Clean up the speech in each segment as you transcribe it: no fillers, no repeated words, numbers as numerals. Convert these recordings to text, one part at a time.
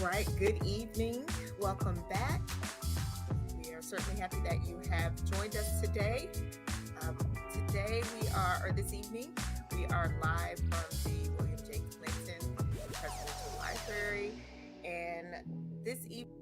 right, good evening. Welcome back. We are certainly happy that you have joined us today. Today we are, or this evening, we are live from the William J. Clinton Presidential Library. And this evening,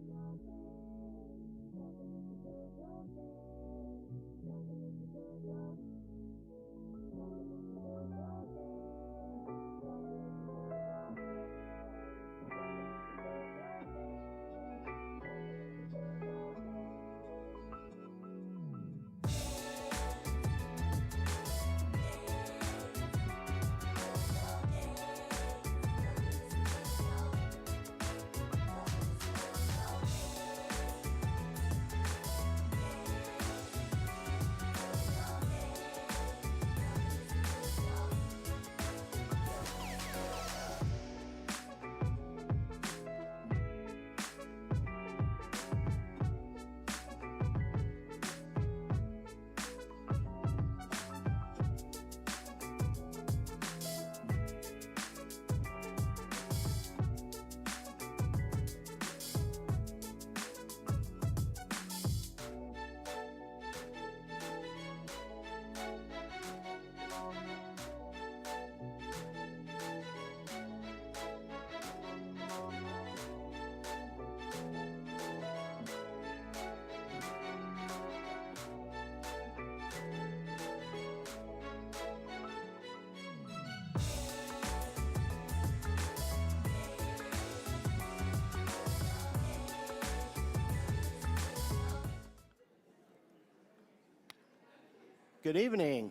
Good evening.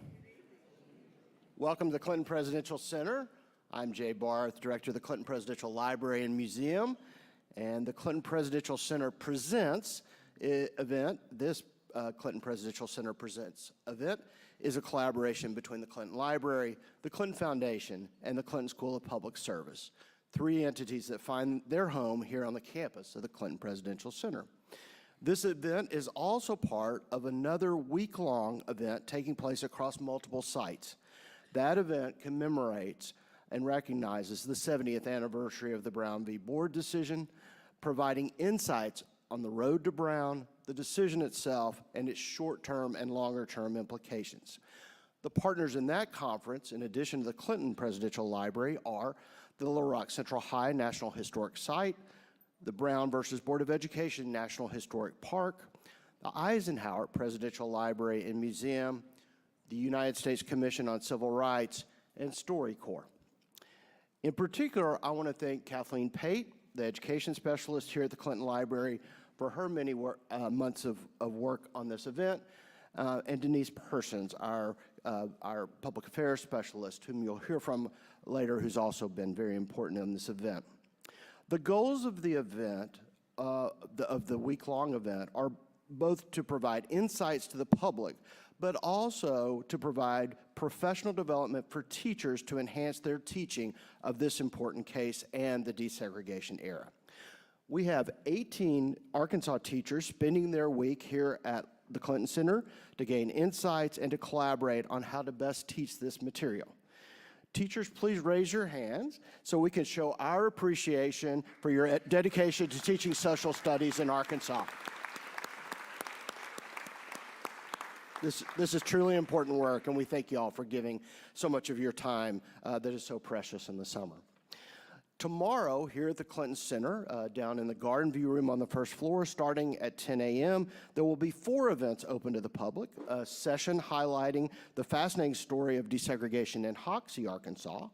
Welcome to the Clinton Presidential Center. I'm Jay Barth, Director of the Clinton Presidential Library and Museum, and the Clinton Presidential Center Presents event. This Clinton Presidential Center Presents event is a collaboration between the Clinton Library, the Clinton Foundation, and the Clinton School of Public Service, three entities that find their home here on the campus of the Clinton Presidential Center. This event is also part of another week-long event taking place across multiple sites. That event commemorates and recognizes the 70th anniversary of the Brown v. Board decision, providing insights on the road to Brown, the decision itself, and its short-term and longer-term implications. The partners in that conference, in addition to the Clinton Presidential Library, are the Little Rock Central High National Historic Site, the Brown versus Board of Education National Historic Park, the Eisenhower Presidential Library and Museum, the United States Commission on Civil Rights, and StoryCorps. In particular, I want to thank Kathleen Pate, the education specialist here at the Clinton Library, for her many months of work on this event, and Denise Persons, our public affairs specialist, whom you'll hear from later, who's also been very important in this event. The goals of the event, of the week-long event, are both to provide insights to the public, but also to provide professional development for teachers to enhance their teaching of this important case and the desegregation era. We have 18 Arkansas teachers spending their week here at the Clinton Center to gain insights and to collaborate on how to best teach this material. Teachers, please raise your hands so we can show our appreciation for your dedication to teaching social studies in Arkansas. This is truly important work, and we thank you all for giving so much of your time that is so precious in the summer. Tomorrow, here at the Clinton Center, down in the Garden View Room on the first floor, starting at 10 a.m., there will be 4 events open to the public. A session highlighting the fascinating story of desegregation in Hoxie, Arkansas.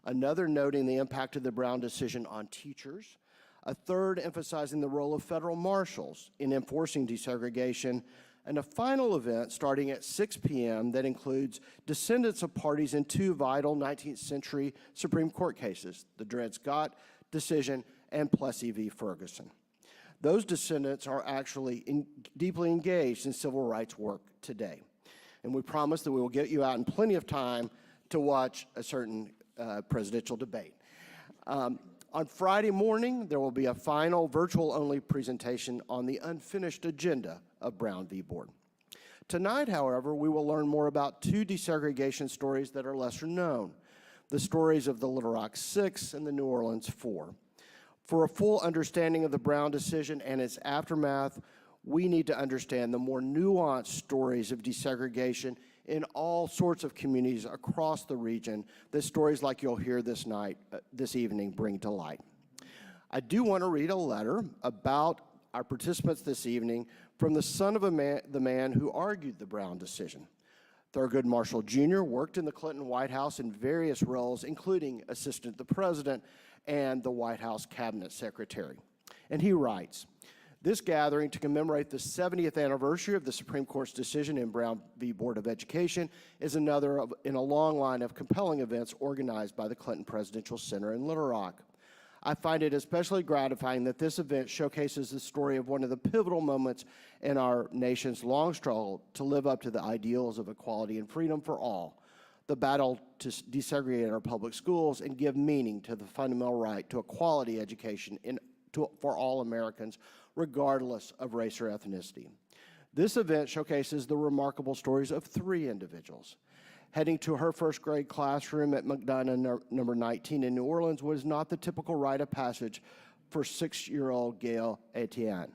Another noting the impact of the Brown decision on teachers. A third emphasizing the role of federal marshals in enforcing desegregation. And a final event starting at 6 p.m. that includes descendants of parties in 2 vital 19th century Supreme Court cases, the Dred Scott decision and Plessy v. Ferguson. Those descendants are actually deeply engaged in civil rights work today. And we promise that we will get you out in plenty of time to watch a certain presidential debate. On Friday morning, there will be a final virtual-only presentation on the unfinished agenda of Brown v. Board. Tonight, however, we will learn more about 2 desegregation stories that are lesser known, the stories of the Little Rock 6 and the New Orleans 4. For a full understanding of the Brown decision and its aftermath, we need to understand the more nuanced stories of desegregation in all sorts of communities across the region that stories like you'll hear this evening bring to light. I do want to read a letter about our participants this evening from the son of the man who argued the Brown decision. Thurgood Marshall Jr. worked in the Clinton White House in various roles, including assistant to the president and the White House cabinet secretary. And he writes, "This gathering to commemorate the 70th anniversary of the Supreme Court's decision in Brown v. Board of Education is another in a long line of compelling events organized by the Clinton Presidential Center in Little Rock. I find it especially gratifying that this event showcases the story of one of the pivotal moments in our nation's long struggle to live up to the ideals of equality and freedom for all, the battle to desegregate our public schools and give meaning to the fundamental right to a quality education for all Americans, regardless of race or ethnicity. This event showcases the remarkable stories of 3 individuals. Heading to her first grade classroom at McDonough number 19 in New Orleans was not the typical rite of passage for 6-year-old Gail Etienne.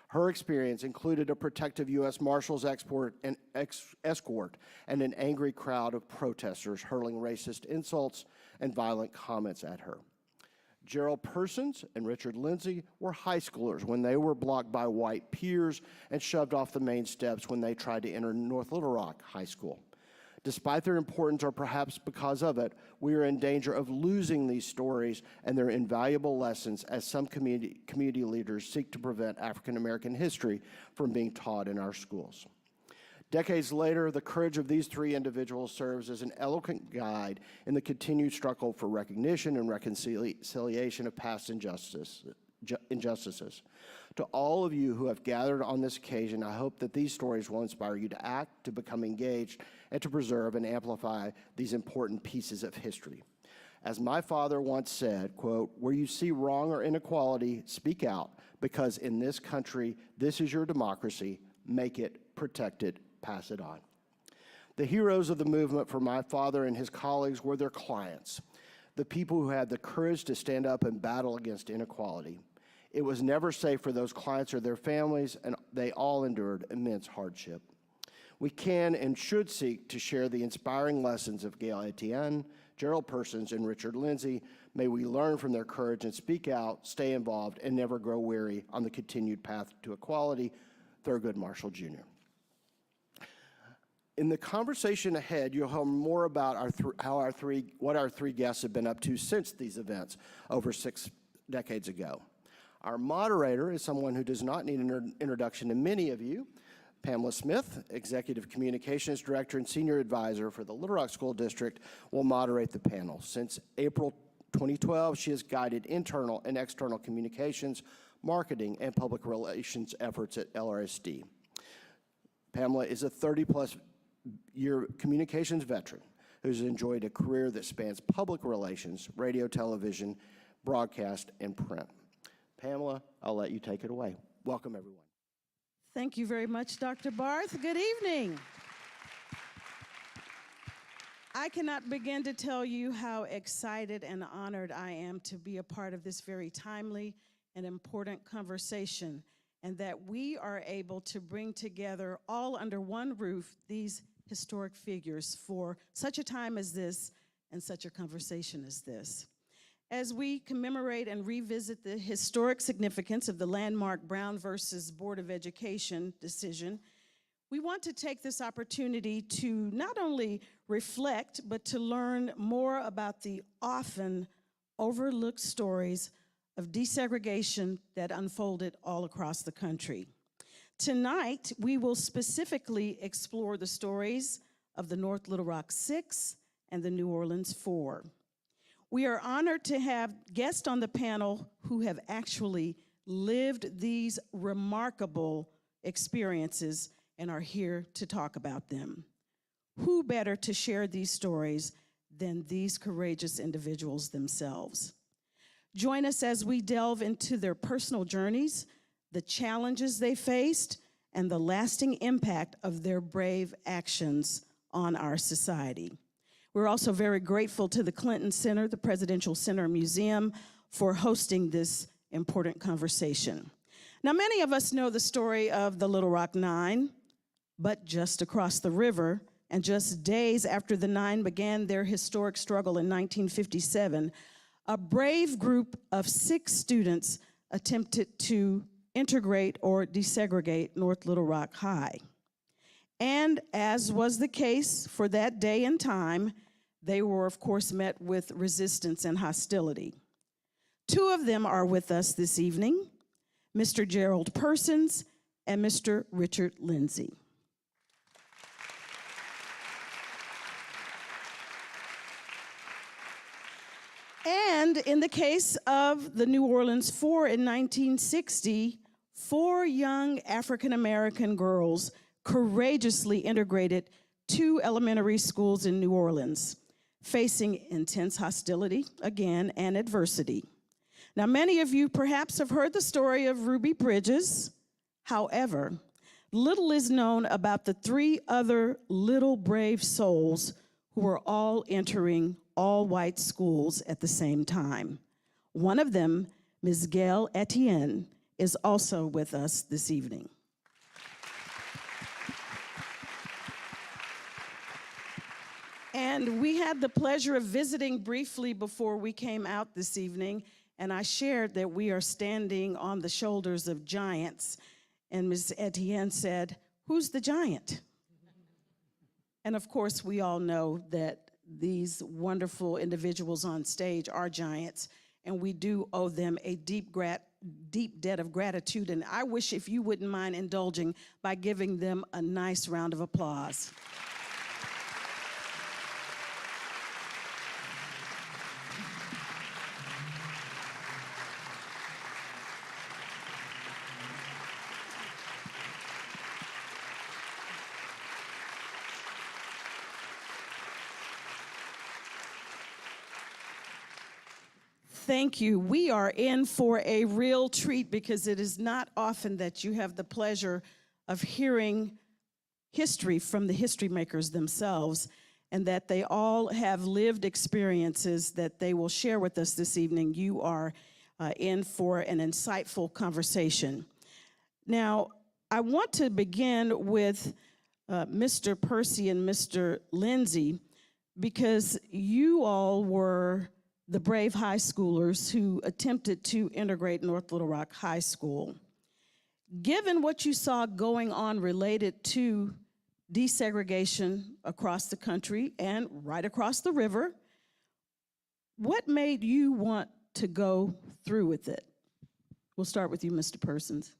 Her experience included a protective U.S. Marshals escort and an angry crowd of protesters hurling racist insults and violent comments at her. Gerald Persons and Richard Lindsey were high schoolers when they were blocked by white peers and shoved off the main steps when they tried to enter North Little Rock High School. Despite their importance, or perhaps because of it, we are in danger of losing these stories and their invaluable lessons as some community leaders seek to prevent African American history from being taught in our schools. Decades later, the courage of these 3 individuals serves as an eloquent guide in the continued struggle for recognition and reconciliation of past injustices. To all of you who have gathered on this occasion, I hope that these stories will inspire you to act, to become engaged, and to preserve and amplify these important pieces of history. As my father once said, quote, "Where you see wrong or inequality, speak out, because in this country, this is your democracy. Make it, protect it, pass it on." The heroes of the movement for my father and his colleagues were their clients, the people who had the courage to stand up and battle against inequality. It was never safe for those clients or their families, and they all endured immense hardship. We can and should seek to share the inspiring lessons of Gail Etienne, Gerald Persons, and Richard Lindsey. May we learn from their courage and speak out, stay involved, and never grow weary on the continued path to equality. Thurgood Marshall Jr. In the conversation ahead, you'll hear more about what our 3 guests have been up to since these events over 6 decades ago. Our moderator is someone who does not need an introduction to many of you. Pamela Smith, Executive Communications Director and Senior Advisor for the Little Rock School District, will moderate the panel. Since April 2012, she has guided internal and external communications, marketing, and public relations efforts at LRSD. Pamela is a 30-plus year communications veteran who's enjoyed a career that spans public relations, radio, television, broadcast, and print. Pamela, I'll let you take it away. Welcome, everyone. Thank you very much, Dr. Barth. Good evening. I cannot begin to tell you how excited and honored I am to be a part of this very timely and important conversation, and that we are able to bring together all under one roof these historic figures for such a time as this and such a conversation as this. As we commemorate and revisit the historic significance of the landmark Brown versus Board of Education decision, we want to take this opportunity to not only reflect, but to learn more about the often overlooked stories of desegregation that unfolded all across the country. Tonight, we will specifically explore the stories of the North Little Rock 6 and the New Orleans 4. We are honored to have guests on the panel who have actually lived these remarkable experiences and are here to talk about them. Who better to share these stories than these courageous individuals themselves? Join us as we delve into their personal journeys, the challenges they faced, and the lasting impact of their brave actions on our society. We're also very grateful to the Clinton Center, the Presidential Center Museum, for hosting this important conversation. Now, many of us know the story of the Little Rock Nine, but just across the river, and just days after the Nine began their historic struggle in 1957, a brave group of 6 students attempted to integrate or desegregate North Little Rock High. And as was the case for that day and time, they were, of course, met with resistance and hostility. 2 of them are with us this evening, Mr. Gerald Persons and Mr. Richard Lindsey. And in the case of the New Orleans Four in 1960, 4 young African-American girls courageously integrated 2 elementary schools in New Orleans, facing intense hostility, again, and adversity. Now, many of you perhaps have heard the story of Ruby Bridges. However, little is known about the 3 other little brave souls who were all entering all-white schools at the same time. One of them, Ms. Gail Etienne, is also with us this evening. And we had the pleasure of visiting briefly before we came out this evening, and I shared that we are standing on the shoulders of giants. And Ms. Etienne said, "Who's the giant?" And of course, we all know that these wonderful individuals on stage are giants, and we do owe them a deep debt of gratitude. And I wish, if you wouldn't mind indulging, by giving them a nice round of applause. Thank you. We are in for a real treat because it is not often that you have the pleasure of hearing history from the history makers themselves, and that they all have lived experiences that they will share with us this evening. You are in for an insightful conversation. Now, I want to begin with Mr. Percy and Mr. Lindsey, because you all were the brave high schoolers who attempted to integrate North Little Rock High School. Given what you saw going on related to desegregation across the country and right across the river, what made you want to go through with it? We'll start with you, Mr. Persons.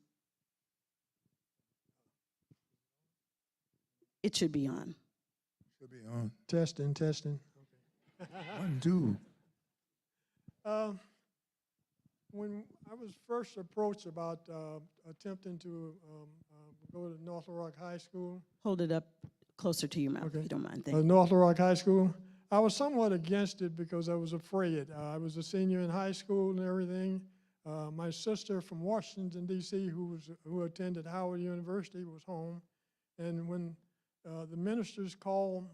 It should be on. Should be on. Testing. Okay. 1, 2. When I was first approached about attempting to go to North Little Rock High School. Hold it up closer to your mouth, Okay. if you don't mind. Thank you. North Little Rock High School, I was somewhat against it because I was afraid. I was a senior in high school and everything. My sister from Washington, D.C., who attended Howard University, was home. And when the ministers called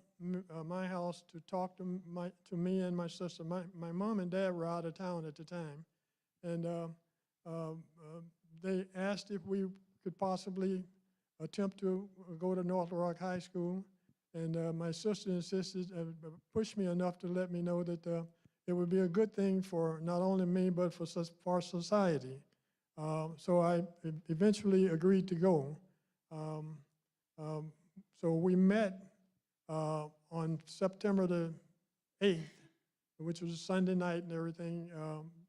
my house to talk to me and my sister, my mom and dad were out of town at the time, and they asked if we could possibly attempt to go to North Little Rock High School. And my sister insisted, pushed me enough to let me know that it would be a good thing for not only me, but for society. So I eventually agreed to go. So we met on September the 8th, which was a Sunday night and everything.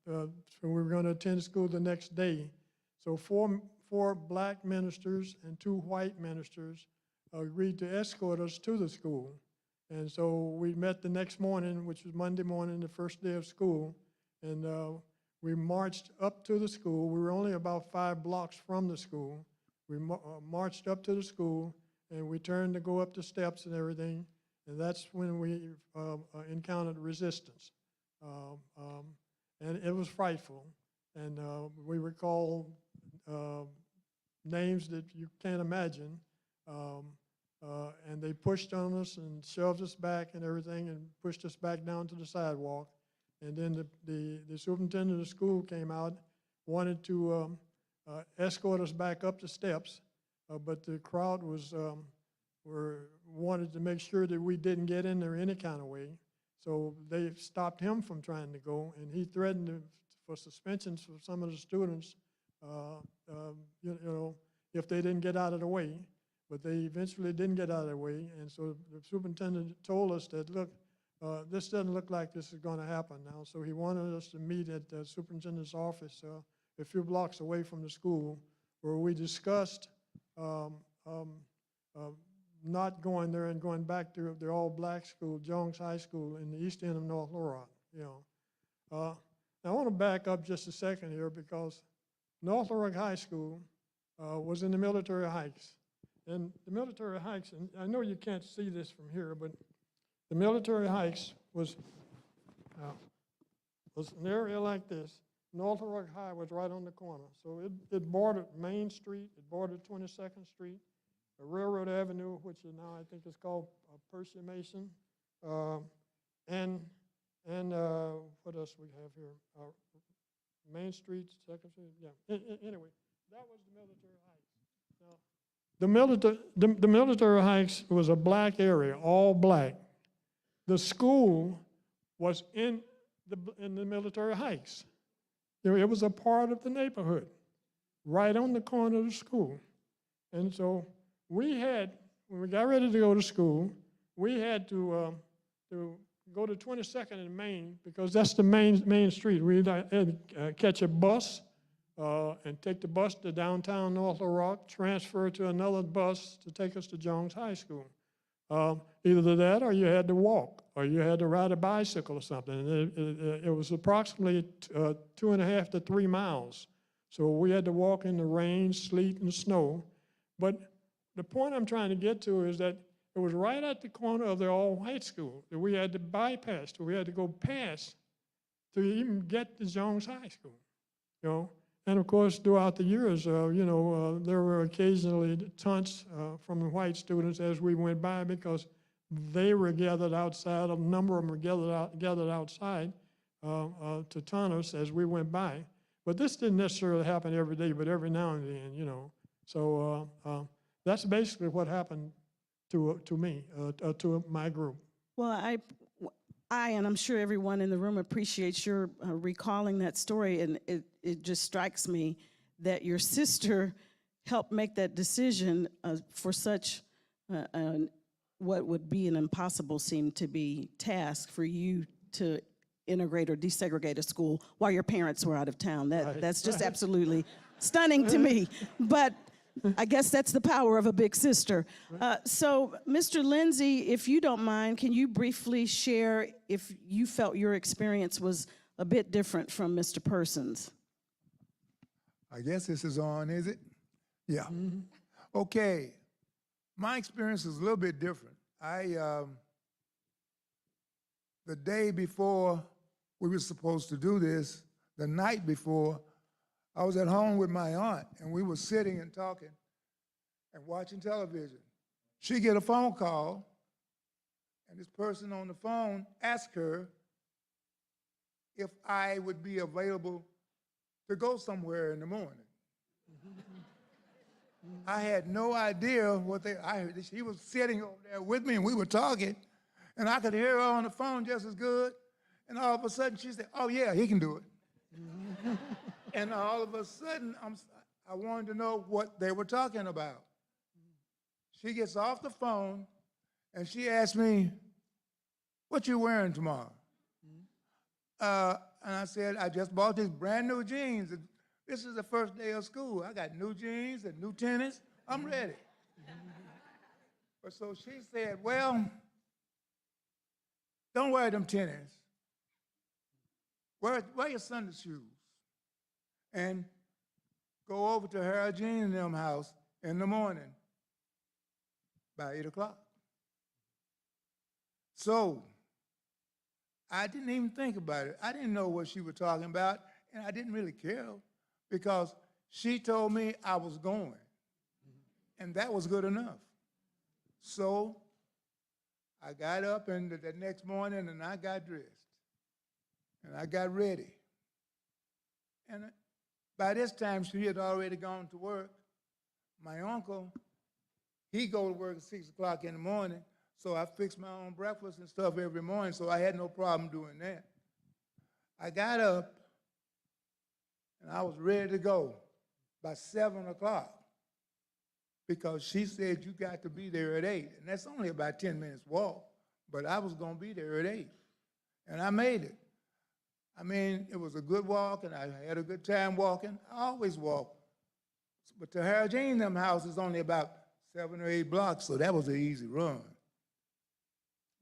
So we were going to attend school the next day. So four black ministers and 2 white ministers agreed to escort us to the school. And so we met the next morning, which was Monday morning, the first day of school, and we marched up to the school. We were only about 5 blocks from the school. We marched up to the school, and we turned to go up the steps and everything, and that's when we encountered resistance. And it was frightful, and we recall names that you can't imagine, and they pushed on us and shoved us back and everything and pushed us back down to the sidewalk. And then the superintendent of the school came out, wanted to escort us back up the steps, but the crowd wanted to make sure that we didn't get in there any kind of way. So they stopped him from trying to go, and he threatened for suspensions for some of the students, if they didn't get out of the way. But they eventually didn't get out of the way, and so the superintendent told us that, look, this doesn't look like this is going to happen now. So he wanted us to meet at the superintendent's office a few blocks away from the school, where we discussed not going there and going back to the all-black school, Jones High School, in the east end of North Little Rock. Now I want to back up just a second here, because North Little Rock High School was in the Military Heights. And the Military Heights, and I know you can't see this from here, but the Military Heights was an area like this. North Little Rock High was right on the corner. So it bordered Main Street, it bordered 22nd Street, Railroad Avenue, which is now I think is called Percy Mason, and what else we have here? Main Street, 2nd Street, yeah. Anyway, that was the Military Heights. Now, the Military Heights was a black area, all black. The school was in the Military Heights. It was a part of the neighborhood, right on the corner of the school. And so we had, when we got ready to go to school, we had to go to 22nd and Main, because that's the main street. We had to catch a bus and take the bus to downtown North Little Rock, transfer to another bus to take us to Jones High School. Either that, or you had to walk, or you had to ride a bicycle or something. It was approximately 2.5 to 3 miles. So we had to walk in the rain, sleet, and snow. But the point I'm trying to get to is that it was right at the corner of the all-white school that we had to bypass, we had to go past to even get to Jones High School, And of course, throughout the years, there were occasionally taunts from the white students as we went by, because they were gathered outside. A number of them were gathered outside to taunt us as we went by. But this didn't necessarily happen every day, but every now and then, So that's basically what happened to me, to my group. Well, I, and I'm sure everyone in the room appreciates your recalling that story, and it just strikes me that your sister helped make that decision for such what would be an impossible seem to be task for you to integrate or desegregate a school while your parents were out of town. That's just absolutely stunning to me. But I guess that's the power of a big sister. So, Mr. Lindsey, if you don't mind, can you briefly share if you felt your experience was a bit different from Mr. Person's? I guess this is on, is it? Yeah. Mm-hmm. Okay. My experience is a little bit different. The day before we were supposed to do this, the night before, I was at home with my aunt, and we were sitting and talking and watching television. She get a phone call, and this person on the phone asked her if I would be available to go somewhere in the morning. I had no idea she was sitting over there with me, and we were talking, and I could hear her on the phone just as good, and all of a sudden she said, "Oh yeah, he can do it." And all of a sudden, I wanted to know what they were talking about. She gets off the phone, and she asked me, "What you wearing tomorrow?" And I said, "I just bought these brand new jeans. This is the first day of school. I got new jeans and new tennis. I'm ready." But so she said, "Well, don't wear them tennis. Wear your Sunday shoes and go over to Harold Jean and them house in the morning by 8 o'clock. So I didn't even think about it. I didn't know what she was talking about, and I didn't really care because she told me I was going, and that was good enough. So I got up and the next morning and I got dressed. And I got ready. And by this time, she had already gone to work. My uncle, he go to work at 6 o'clock in the morning, so I fixed my own breakfast and stuff every morning, so I had no problem doing that. I got up, and I was ready to go by 7 o'clock because she said, you got to be there at 8. And that's only about 10 minutes walk, but I was going to be there at 8. And I made it. I mean, it was a good walk, and I had a good time walking. I always walk. But to Harold Jean them house is only about 7 or 8 blocks, so that was an easy run.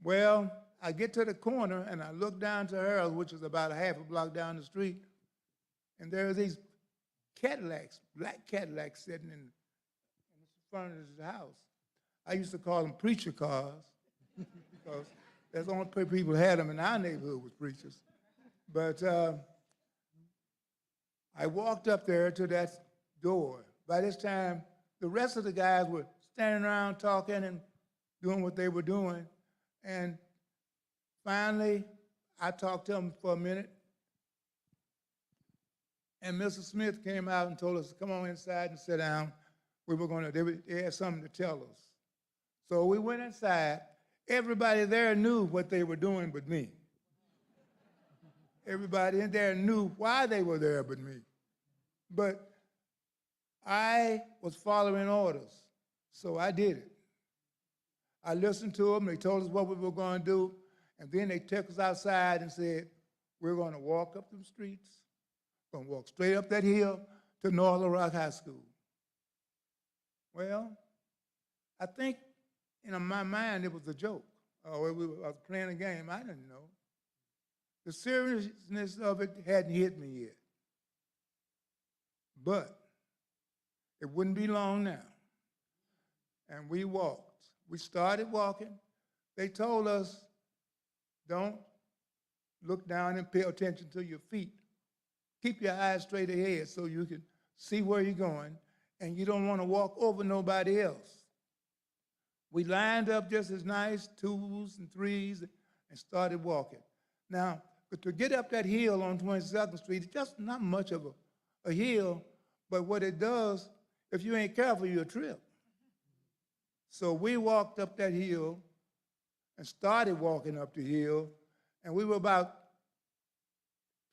Well, I get to the corner, and I look down to Harold, which is about a half a block down the street, and there are these Cadillacs, black Cadillacs sitting in front of his house. I used to call them preacher cars because that's the only people had them in our neighborhood was preachers. But I walked up there to that door. By this time, the rest of the guys were standing around talking and doing what they were doing. And finally, I talked to them for a minute. And Mrs. Smith came out and told us to come on inside and sit down. We were going to, they had something to tell us. So we went inside. Everybody there knew what they were doing but me. Everybody in there knew why they were there but me. But I was following orders, so I did it. I listened to them. They told us what we were going to do, and then they took us outside and said, we're going to walk up them streets, we're going to walk straight up that hill to North Rock High School. Well, I think in my mind it was a joke, or I was playing a game. I didn't know. The seriousness of it hadn't hit me yet. But it wouldn't be long now. And we walked. We started walking. They told us, don't look down and pay attention to your feet. Keep your eyes straight ahead so you can see where you're going, and you don't want to walk over nobody else. We lined up just as nice, 2s and 3s, and started walking. Now, but to get up that hill on 22nd Street, it's just not much of a hill, but what it does, if you ain't careful, you'll trip. So we walked up that hill and started walking up the hill, and we were about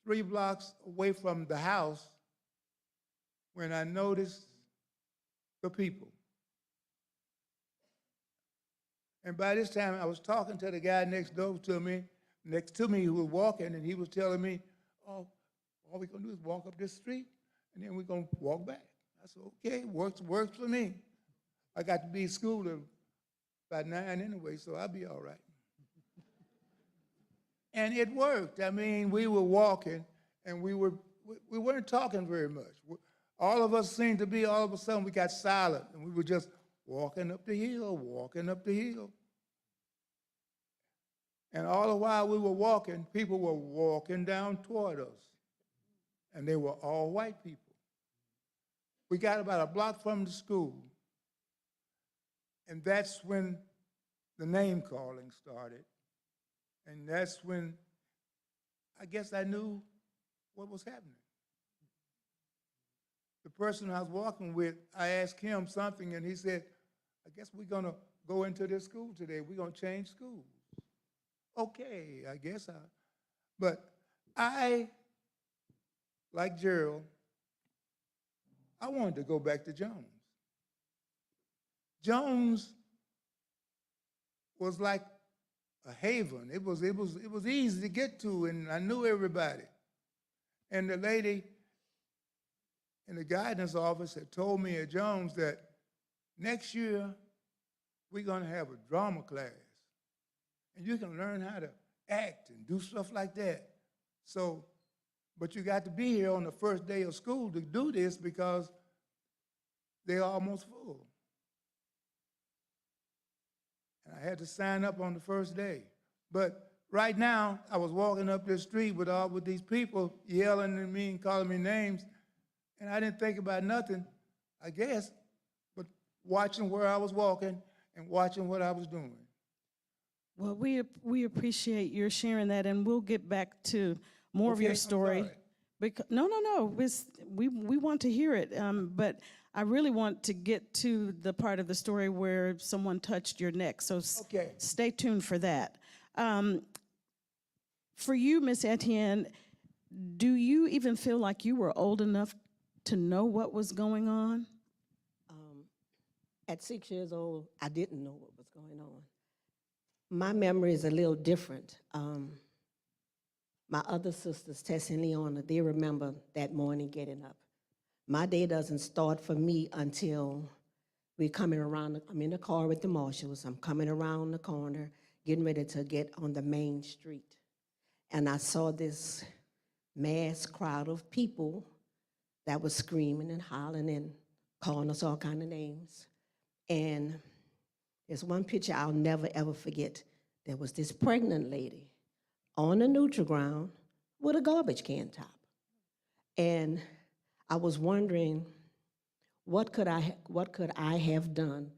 3 blocks away from the house when I noticed the people. And by this time, I was talking to the guy next to me who was walking, and he was telling me, oh, all we're going to do is walk up this street, and then we're going to walk back. I said, okay, works for me. I got to be at school at about 9 anyway, so I'll be all right. And it worked. I mean, we were walking, and we weren't talking very much. All of us seemed to be, all of a sudden, we got silent, and we were just walking up the hill, walking up the hill. And all the while we were walking, people were walking down toward us, and they were all white people. We got about a block from the school, and that's when the name calling started. And that's when I guess I knew what was happening. The person I was walking with, I asked him something, and he said, I guess we're going to go into this school today. We're going to change schools. Okay, I guess but I, like Gerald, I wanted to go back to Jones. Jones was like a haven. It was easy to get to, and I knew everybody. And the lady in the guidance office had told me at Jones that next year we're going to have a drama class, and you can learn how to act and do stuff like that. So, but you got to be here on the first day of school to do this because they're almost full. And I had to sign up on the first day. But right now, I was walking up this street with these people yelling at me and calling me names, and I didn't think about nothing, I guess, but watching where I was walking and watching what I was doing. Well, we appreciate your sharing that, and we'll get back to more of your Okay, I'm story. sorry. No. We want to hear it, but I really want to get to the part of the story where someone touched your neck. So Okay. stay tuned for that. For you, Miss Etienne, do you even feel like you were old enough to know what was going on? At 6 years old, I didn't know what was going on. My memory is a little different. My other sisters, Tess and Leona, they remember that morning getting up. My day doesn't start for me until we're coming around. I'm in the car with the marshals. I'm coming around the corner, getting ready to get on the main street. And I saw this mass crowd of people that was screaming and hollering and calling us all kind of names. And there's one picture I'll never, ever forget. There was this pregnant lady on the neutral ground with a garbage can top. And I was wondering, what could I have done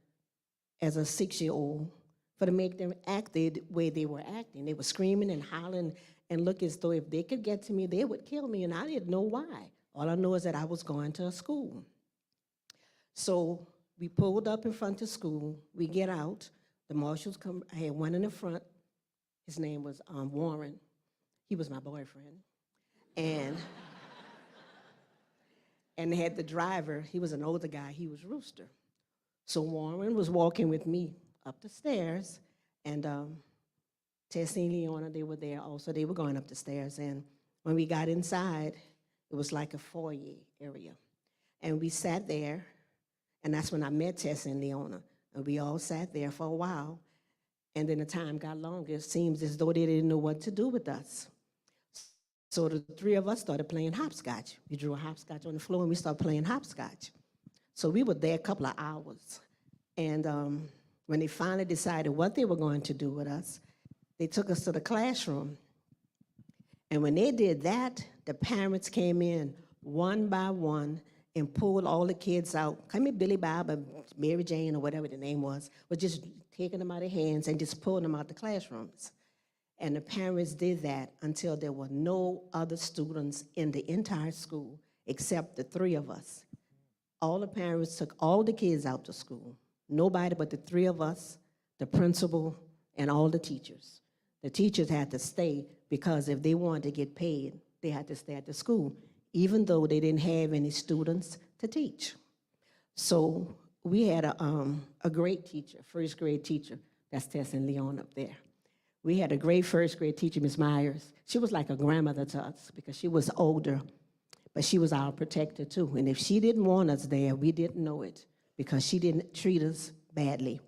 as a 6-year-old for to make them act the way they were acting? They were screaming and hollering and look as though if they could get to me, they would kill me, and I didn't know why. All I know is that I was going to a school. So we pulled up in front of school. We get out. The marshals come. I had one in the front. His name was Warren. He was my boyfriend. And they had the driver. He was an older guy. He was Rooster. So Warren was walking with me up the stairs, and Tessie and Leona, they were there also. They were going up the stairs. And when we got inside, it was like a foyer area. And we sat there, and that's when I met Tess and Leona. And we all sat there for a while. And then the time got longer. It seems as though they didn't know what to do with us. So the three of us started playing hopscotch. We drew a hopscotch on the floor, and we started playing hopscotch. So we were there a couple of hours. And when they finally decided what they were going to do with us, they took us to the classroom. And when they did that, the parents came in one by one and pulled all the kids out. Come here, Billy Bob or Mary Jane or whatever the name was just taking them out of hands and just pulling them out the classrooms. And the parents did that until there were no other students in the entire school except the three of us. All the parents took all the kids out to school. Nobody but the three of us, the principal, and all the teachers. The teachers had to stay because if they wanted to get paid, they had to stay at the school, even though they didn't have any students to teach. So we had a great teacher, first grade teacher. That's Tess and Leon up there. We had a great first grade teacher, Miss Myers. She was like a grandmother to us because she was older, but she was our protector too. And if she didn't want us there, we didn't know it because she didn't treat us badly.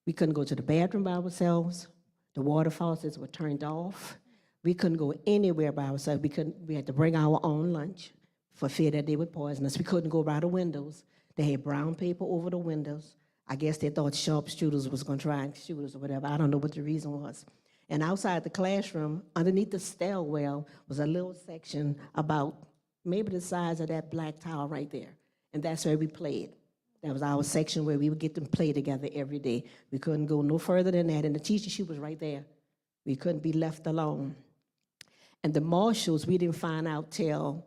We couldn't go to the bathroom by ourselves. The water faucets were turned off. We couldn't go anywhere by ourselves. We had to bring our own lunch for fear that they would poison us. We couldn't go by the windows. They had brown paper over the windows. I guess they thought sharpshooters was going to try and shoot us or whatever. I don't know what the reason was. And outside the classroom, underneath the stairwell, was a little section about maybe the size of that black towel right there. And that's where we played. That was our section where we would get to play together every day. We couldn't go no further than that. And the teacher, she was right there. We couldn't be left alone. And the marshals, we didn't find out till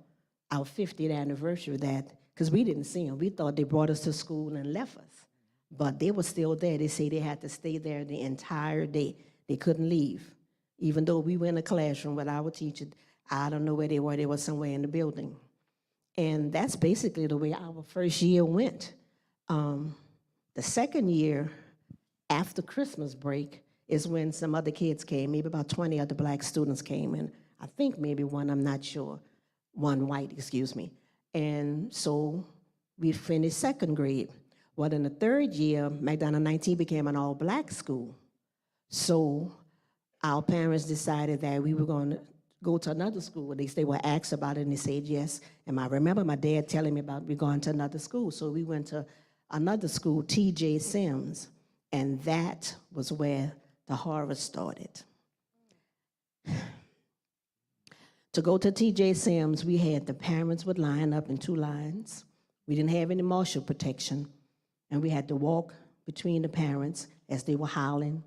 our 50th anniversary that, because we didn't see them. We thought they brought us to school and left us. But they were still there. They say they had to stay there the entire day. They couldn't leave. Even though we were in a classroom with our teacher, I don't know where they were. They were somewhere in the building. And that's basically the way our first year went. The second year, after Christmas break, is when some other kids came. Maybe about 20 other black students came, and I think maybe one, I'm not sure, one white, excuse me. And so we finished second grade. Well, in the third year, McDonough 19 became an all-black school. So our parents decided that we were going to go to another school. They were asked about it, and they said yes. And I remember my dad telling me about we going to another school. So we went to another school, T.J. Sims, and that was where the horror started. To go to T.J. Sims, we had the parents would line up in 2 lines. We didn't have any marshal protection, and we had to walk between the parents as they were howling,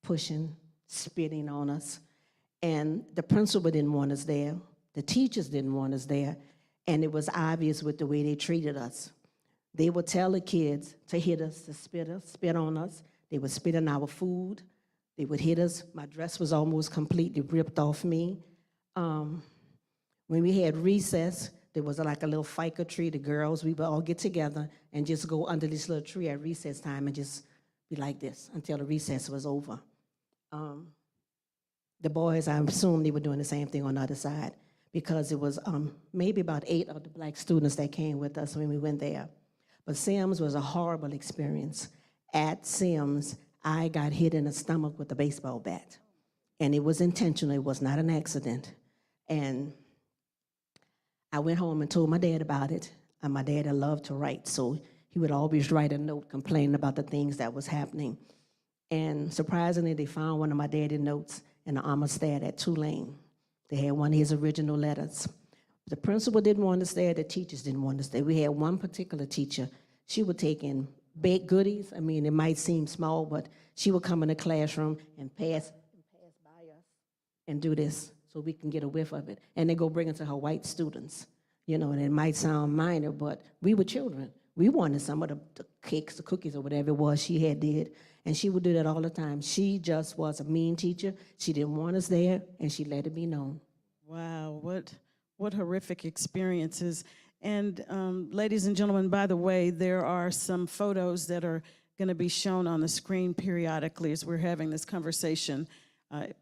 pushing, spitting on us. And the principal didn't want us there. The teachers didn't want us there, and it was obvious with the way they treated us. They would tell the kids to hit us, to spit on us. They would spit on our food. They would hit us. My dress was almost completely ripped off me. When we had recess, there was like a little ficus tree. The girls, we would all get together and just go under this little tree at recess time and just be like this until the recess was over. The boys, I assume they were doing the same thing on the other side, because it was maybe about 8 of the black students that came with us when we went there. But Sims was a horrible experience. At Sims, I got hit in the stomach with a baseball bat. And it was intentional, it was not an accident. And I went home and told my dad about it. And my dad loved to write, so he would always write a note complaining about the things that was happening. And surprisingly, they found one of my daddy's notes in the Amistad at Tulane. They had one of his original letters. The principal didn't want us there, the teachers didn't want us there. We had one particular teacher, she would take in baked goodies. I mean, it might seem small, but she would come in the classroom and pass by us and do this so we can get a whiff of it. And then go bring it to her white students. You know, and it might sound minor, but we were children. We wanted some of the cakes, the cookies, or whatever it was she had did. And she would do that all the time. She just was a mean teacher. She didn't want us there, and she let it be known. Wow, what horrific experiences. And ladies and gentlemen, by the way, there are some photos that are going to be shown on the screen periodically as we're having this conversation.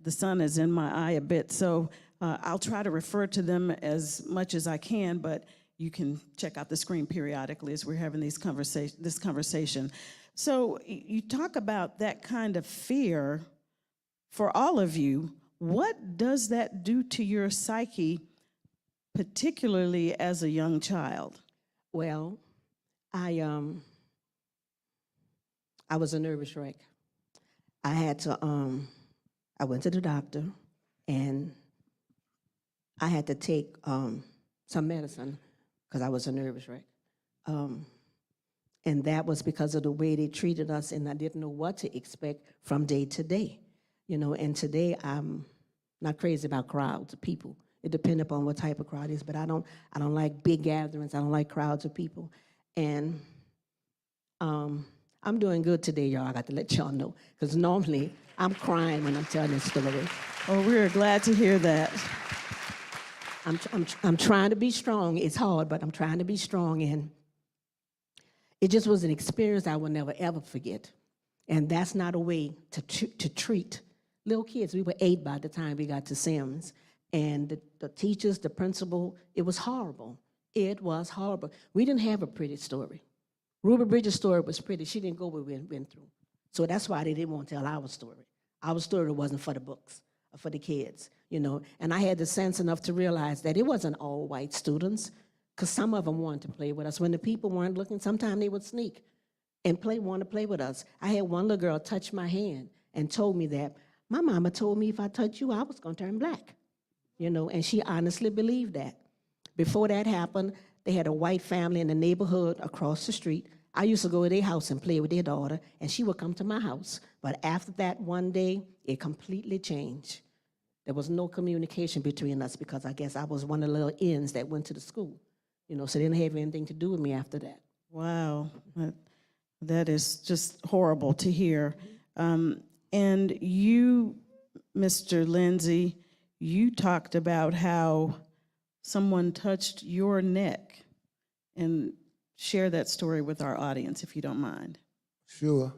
The sun is in my eye a bit, so I'll try to refer to them as much as I can, but you can check out the screen periodically as we're having this conversation. So you talk about that kind of fear for all of you. What does that do to your psyche, particularly as a young child? Well, I was a nervous wreck. I had to, I went to the doctor, and I had to take some medicine because I was a nervous wreck. And that was because of the way they treated us, and I didn't know what to expect from day to day. You know, and today I'm not crazy about crowds of people. It depends upon what type of crowd it is, but I don't like big gatherings. I don't like crowds of people. And I'm doing good today, y'all. I got to let y'all know, because normally I'm crying when I'm telling this story. Oh, we're glad to hear that. I'm trying to be strong. It's hard, but I'm trying to be strong, and it just was an experience I will never, ever forget. And that's not a way to treat little kids. We were 8 by the time we got to Sims. And the teachers, the principal, it was horrible. It was horrible. We didn't have a pretty story. Ruby Bridges' story was pretty. She didn't go what we went through. So that's why they didn't want to tell our story. Our story wasn't for the books or for the kids, you know. And I had the sense enough to realize that it wasn't all white students, because some of them wanted to play with us. When the people weren't looking, sometimes they would sneak and want to play with us. I had one little girl touch my hand and told me that, my mama told me if I touched you, I was going to turn black, you know, and she honestly believed that. Before that happened, they had a white family in the neighborhood across the street. I used to go to their house and play with their daughter, and she would come to my house. But after that one day, it completely changed. There was no communication between us, because I guess I was one of the little ends that went to the school, you know, so they didn't have anything to do with me after that. Wow, that is just horrible to hear. And you, Mr. Lindsey, you talked about how someone touched your neck, and share that story with our audience, if you don't mind. Sure.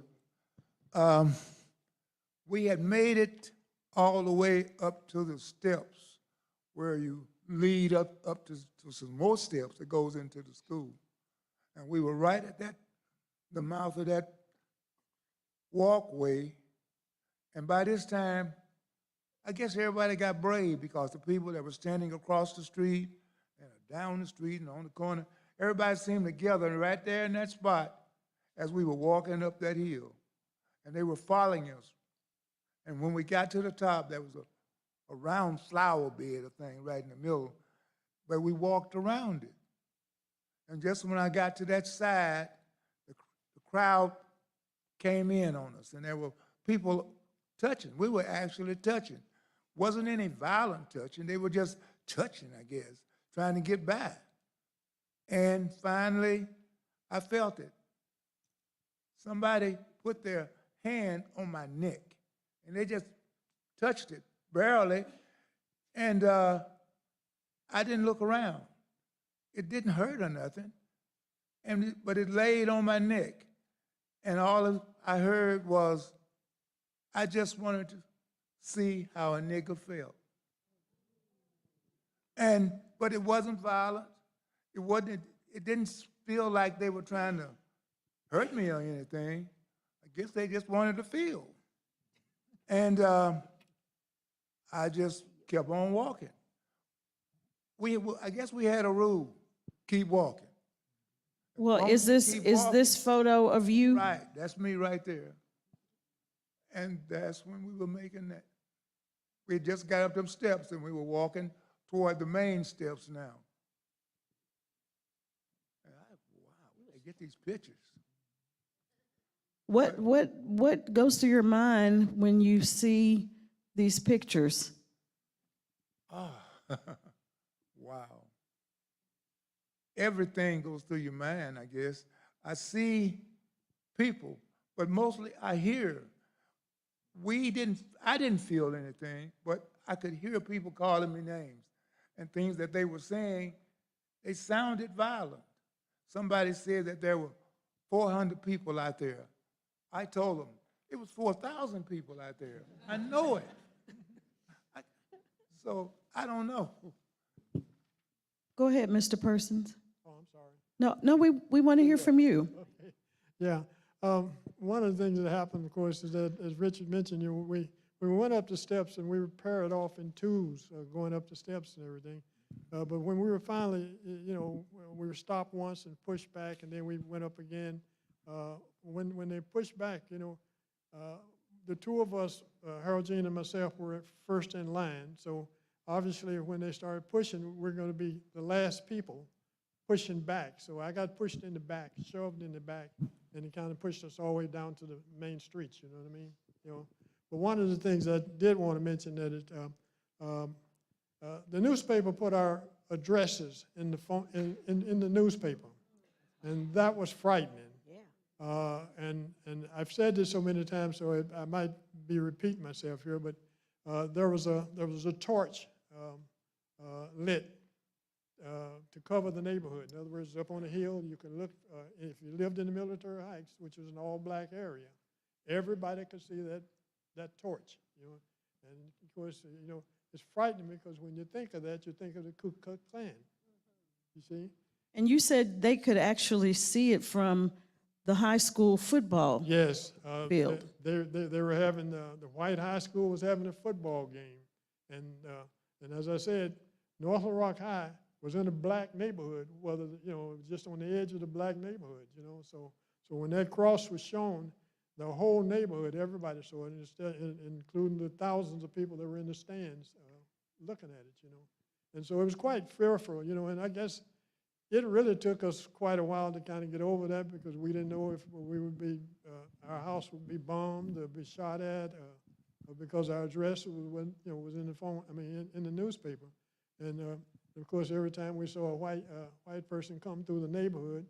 We had made it all the way up to the steps where you lead up to some more steps that goes into the school. And we were right at the mouth of that walkway. And by this time, I guess everybody got brave, because the people that were standing across the street and down the street and on the corner, everybody seemed together right there in that spot as we were walking up that hill. And they were following us. And when we got to the top, there was a round flower bed, a thing right in the middle, but we walked around it. And just when I got to that side, the crowd came in on us, and there were people touching. We were actually touching. Wasn't any violent touching. They were just touching, I guess, trying to get by. And finally, I felt it. Somebody put their hand on my neck, and they just touched it barely, and I didn't look around. It didn't hurt or nothing, but it laid on my neck, and all I heard was, I just wanted to see how a nigger felt. But it wasn't violent. It didn't feel like they were trying to hurt me or anything. I guess they just wanted to feel. And I just kept on walking. I guess we had a rule, keep walking. Well, is this photo of you? Right, that's me right there. And that's when we were making that. We had just got up them steps and we were walking toward the main steps now. And wow, I get these pictures. What goes through your mind when you see these pictures? Oh, wow. Everything goes through your mind, I guess. I see people, but mostly I hear. I didn't feel anything, but I could hear people calling me names and things that they were saying. They sounded violent. Somebody said that there were 400 people out there. I told them it was 4,000 people out there. I know it. So I don't know. Go ahead, Mr. Persons. Oh, I'm sorry. No, we want to hear from you. Okay. Yeah. One of the things that happened, of course, is that, as Richard mentioned, we went up the steps and we were paired off in twos, going up the steps and everything. But when we were finally, we were stopped once and pushed back, and then we went up again. When they pushed back, the two of us, Harold Jean and myself, were first in line. So obviously, when they started pushing, we're going to be the last people pushing back. So I got pushed in the back, shoved in the back, and it kind of pushed us all the way down to the main streets. You know what I mean? But one of the things I did want to mention that the newspaper put our addresses in the newspaper, and that was frightening. And I've said this so many times, so I might be repeating myself here, but there was a torch lit to cover the neighborhood. In other words, up on the hill, you can look, if you lived in the Military Heights, which is an all-black area, everybody could see that torch, And of course, it's frightening because when you think of that, you think of the Ku Klux Klan, you see? And you said they could actually see it from the high school football field. They were having, the white high school was having a football game. And as I said, North Little Rock High was in a black neighborhood, whether, just on the edge of the black neighborhood, So when that cross was shown, the whole neighborhood, everybody saw it, including the thousands of people that were in the stands looking at it, And so it was quite fearful, and I guess it really took us quite a while to kind of get over that because we didn't know if we would be, our house would be bombed or be shot at, or because our address was in the phone, in the newspaper. And of course, every time we saw a white person come through the neighborhood,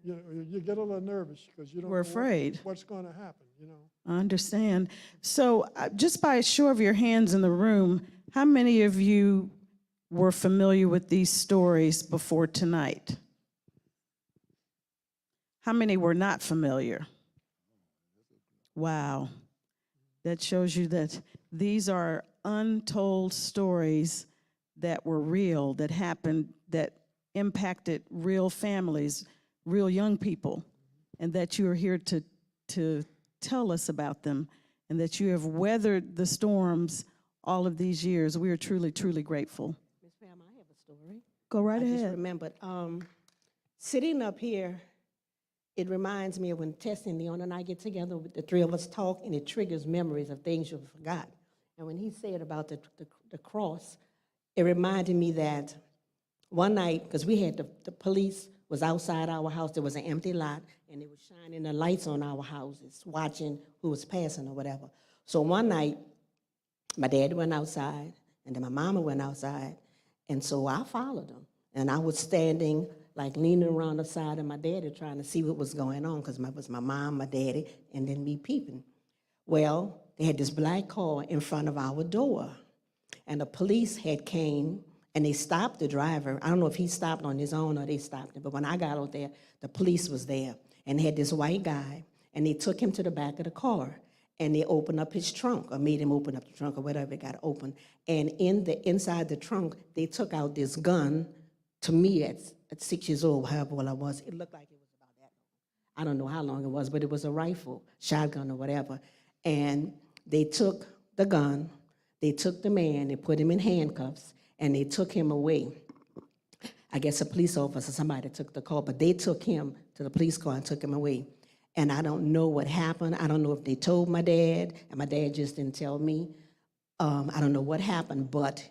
you get a little nervous because you don't know afraid. What's going to happen, I understand. So just by a show of your hands in the room, how many of you were familiar with these stories before tonight? How many were not familiar? Wow. That shows you that these are untold stories that were real, that happened, that impacted real families, real young people, and that you are here to tell us about them, and that you have weathered the storms all of these years. We are truly, truly grateful. Miss Pam, I have a story. Go right I ahead. just remembered, sitting up here, it reminds me of when Tess and Leon and I get together, the three of us talk, and it triggers memories of things you forgot. And when he said about the cross, it reminded me that one night, because we had the police was outside our house, there was an empty lot, and they were shining the lights on our houses, watching who was passing or whatever. So one night, my dad went outside, and then my mama went outside, And so I followed them. And I was standing, like leaning around the side of my daddy trying to see what was going on, because it was my mom, my daddy, and then me peeping. Well, they had this black car in front of our door. And the police had came, and they stopped the driver. I don't know if he stopped on his own or they stopped him, but when I got out there, the police was there. And they had this white guy, and they took him to the back of the car. And they opened up his trunk, or made him open up the trunk, or whatever, it got open. And inside the trunk, they took out this gun. To me, at 6 years old, however old I was, it looked like it was about that long. I don't know how long it was, but it was a rifle, shotgun, or whatever. And they took the gun, they took the man, they put him in handcuffs, and they took him away. I guess a police officer, somebody took the call, but they took him to the police car and took him away. And I don't know what happened. I don't know if they told my dad, and my dad just didn't tell me. I don't know what happened, but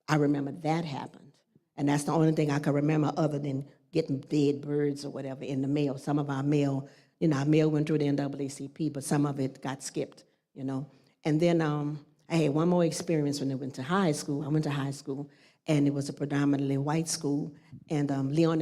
I remember that happened. And that's the only thing I can remember other than getting dead birds or whatever in the mail. Some of our mail, our mail went through the NAACP, but some of it got skipped, And then I had one more experience when I went to high school. I went to high school, and it was a predominantly white school. And Leon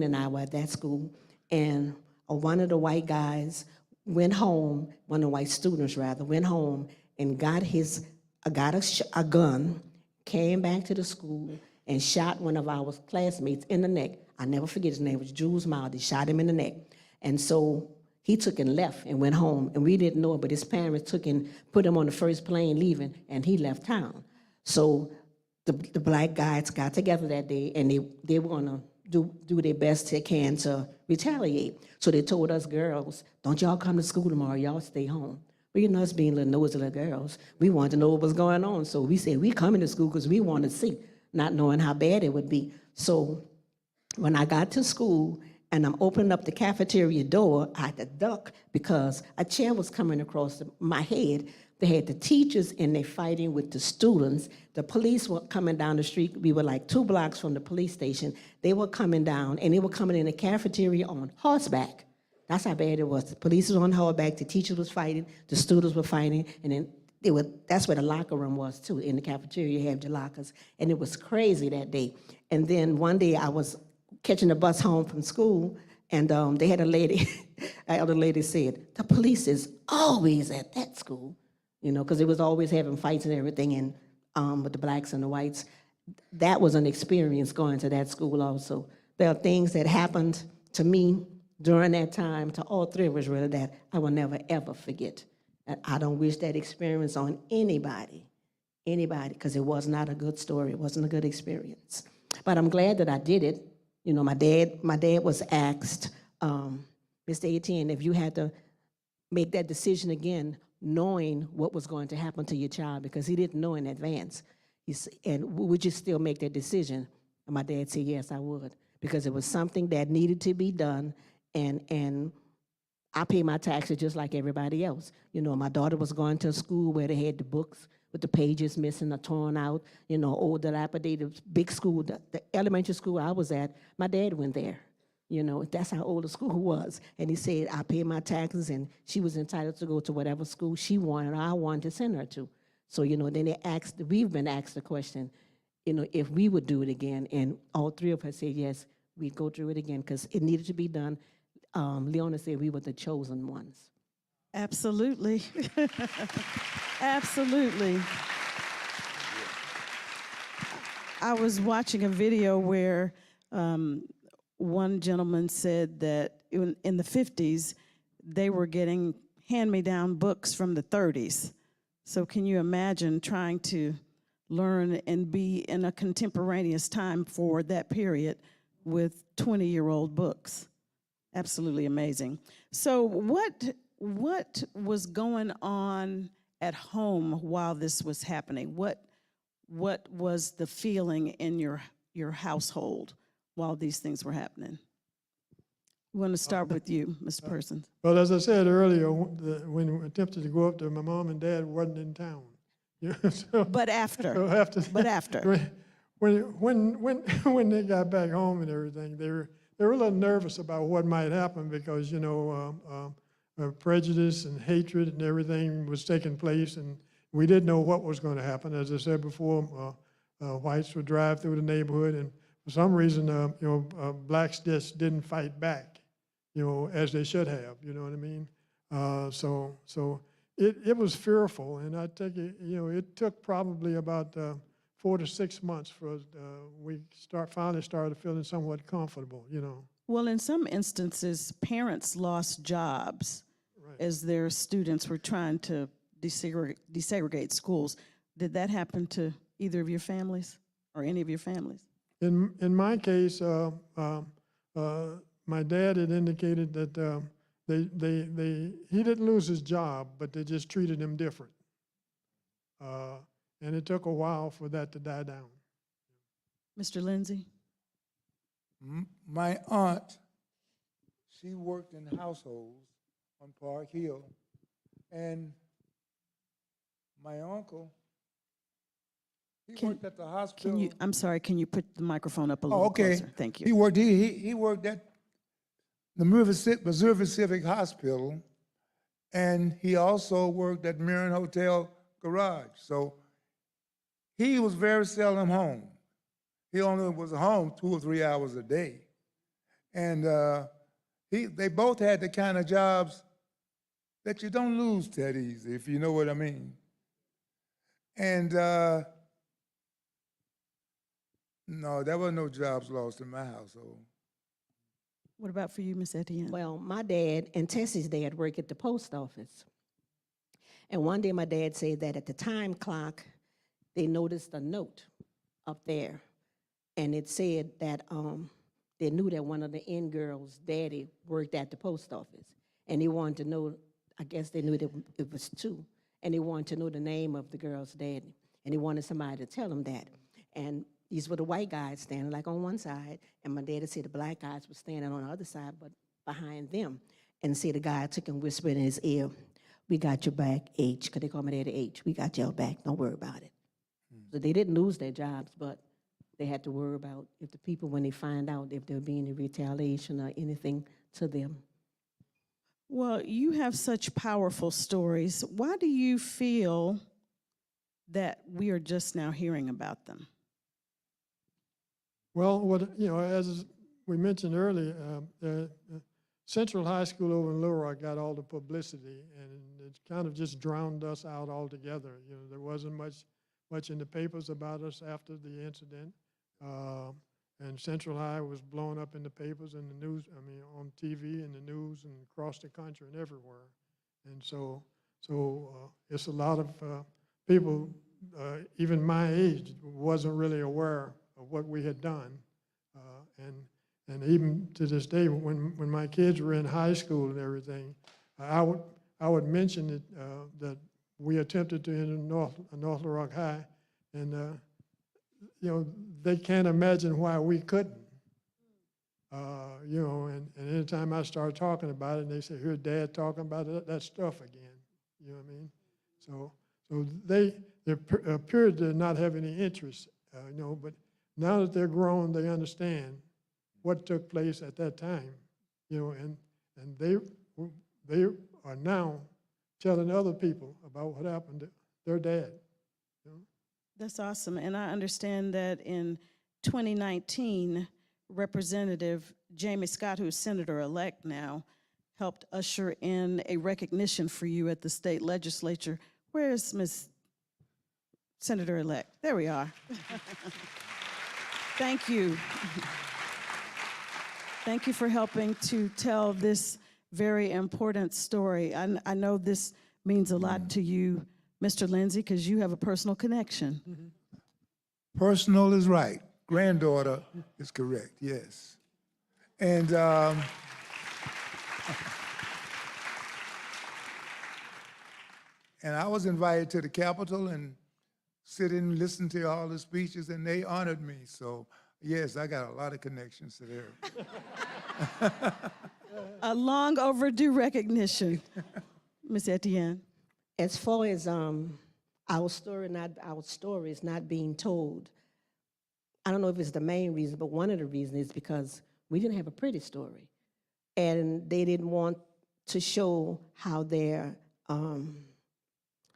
and I were at that school, and one of the white guys went home, one of the white students rather, went home and got a gun, came back to the school, and shot one of our classmates in the neck. I never forget his name, it was Jules Mild. He shot him in the neck. And so he took and left and went home, and we didn't know it, but his parents took and put him on the first plane leaving, and he left town. So the black guys got together that day, and they were gonna do their best they can to retaliate. So they told us girls, don't y'all come to school tomorrow, y'all stay home. But us being little nosy little girls, we wanted to know what was going on. So we said, we coming to school because we want to see, not knowing how bad it would be. So when I got to school and I'm opening up the cafeteria door, I had to duck because a chair was coming across my head. They had the teachers and they fighting with the students. The police were coming down the street. We were like 2 blocks from the police station. They were coming down, and they were coming in the cafeteria on horseback. That's how bad it was. The police was on horseback, the teachers was fighting, the students were fighting, and then that's where the locker room was too. In the cafeteria, you have the lockers, and it was crazy that day. And then one day I was catching the bus home from school, and they had a lady, an elder lady said, the police is always at that school. Because it was always having fights and everything, and with the blacks and the whites. That was an experience going to that school also. There are things that happened to me during that time, to all three of us really, that I will never, ever forget. And I don't wish that experience on anybody, because it was not a good story. It wasn't a good experience. But I'm glad that I did it. My dad was asked, Mr. Etienne, if you had to make that decision again, knowing what was going to happen to your child, because he didn't know in advance. And would you still make that decision? And my dad said, yes, I would, because it was something that needed to be done, and I pay my taxes just like everybody else. My daughter was going to a school where they had the books with the pages missing or torn out, old dilapidated, big school. The elementary school I was at, my dad went there. That's how old the school was. And he said, I pay my taxes, and she was entitled to go to whatever school she wanted, I wanted to send her to. So, then we've been asked the question, if we would do it again, and all three of us said, yes, we'd go through it again, because it needed to be done. Leona said we were the chosen ones. Absolutely. Absolutely. I was watching a video where one gentleman said that in the 50s, they were getting hand-me-down books from the 30s. So can you imagine trying to learn and be in a contemporaneous time for that period with 20-year-old books? Absolutely amazing. So what was going on at home while this was happening? What was the feeling in your household while these things were happening? We want to start with you, Mr. Persons. Well, as I said earlier, when we attempted to go up there, my mom and dad wasn't in town. But after. But after. When they got back home and everything, they were a little nervous about what might happen, because prejudice and hatred and everything was taking place, and we didn't know what was going to happen. As I said before, whites would drive through the neighborhood, and for some reason, blacks just didn't fight back, as they should have. You know what I mean? So it was fearful, and I take it. It took probably about 4 to 6 months for we finally started feeling somewhat comfortable. Well, in some instances, parents lost jobs Right. as their students were trying to desegregate schools. Did that happen to either of your families or any of your families? In my case, my dad had indicated that he didn't lose his job, but they just treated him different. And it took a while for that to die down. Mr. Lindsey? My aunt, she worked in households on Park Hill, and my uncle, he worked at the hospital. I'm sorry, can you put the microphone up a little closer? Thank you. He worked at the Missouri Civic Hospital, and he also worked at Mirren Hotel Garage. So he was very seldom home. He only was home 2 or 3 hours a day. And they both had the kind of jobs that you don't lose that easy, if you know what I mean. And no, there were no jobs lost in my household. What about for you, Miss Etienne? Well, my dad and Tessie's dad work at the post office. And one day my dad said that at the time clock, they noticed a note up there. And it said that they knew that one of the in girls' daddy worked at the post office. And they wanted to know, I guess they knew that it was 2. And they wanted to know the name of the girl's daddy. And they wanted somebody to tell them that. And these were the white guys standing like on one side, and my daddy said the black guys were standing on the other side, but behind them. And see the guy took and whispered in his ear, "We got your back, H," because they call my daddy H. "We got your back, don't worry about it." So they didn't lose their jobs, but they had to worry about if the people, when they find out if there would be any retaliation or anything to them. Well, you have such powerful stories. Why do you feel that we are just now hearing about them? Well, as we mentioned earlier, Central High School over in Little Rock got all the publicity, and it kind of just drowned us out altogether. There wasn't much in the papers about us after the incident, and Central High was blown up in the papers and the news. On TV and the news and across the country and everywhere. And so it's a lot of people, even my age, wasn't really aware of what we had done, and even to this day, when my kids were in high school and everything, I would mention it, that we attempted to enter North Little Rock High, and they can't imagine why we couldn't. And anytime I start talking about it, and they say, "Hear Dad talking about that stuff again," you know what I mean? So they appear to not have any interest, but now that they're grown, they understand what took place at that time, and they are now telling other people about what happened to their dad. That's awesome. And I understand that in 2019, Representative Jamie Scott, who's Senator-elect now, helped usher in a recognition for you at the state legislature. Where's Ms. Senator-elect? There we are. Thank you. Thank you for helping to tell this very important story. I know this means a lot to you, Mr. Lindsey, because you have a personal connection. Personal is right. Granddaughter is correct, yes. And and I was invited to the Capitol and sit and listen to all the speeches, and they honored me. So yes, I got a lot of connections to there. A long overdue recognition. Ms. Etienne. As far as our stories not being told, I don't know if it's the main reason, but one of the reasons is because we didn't have a pretty story. And they didn't want to show how their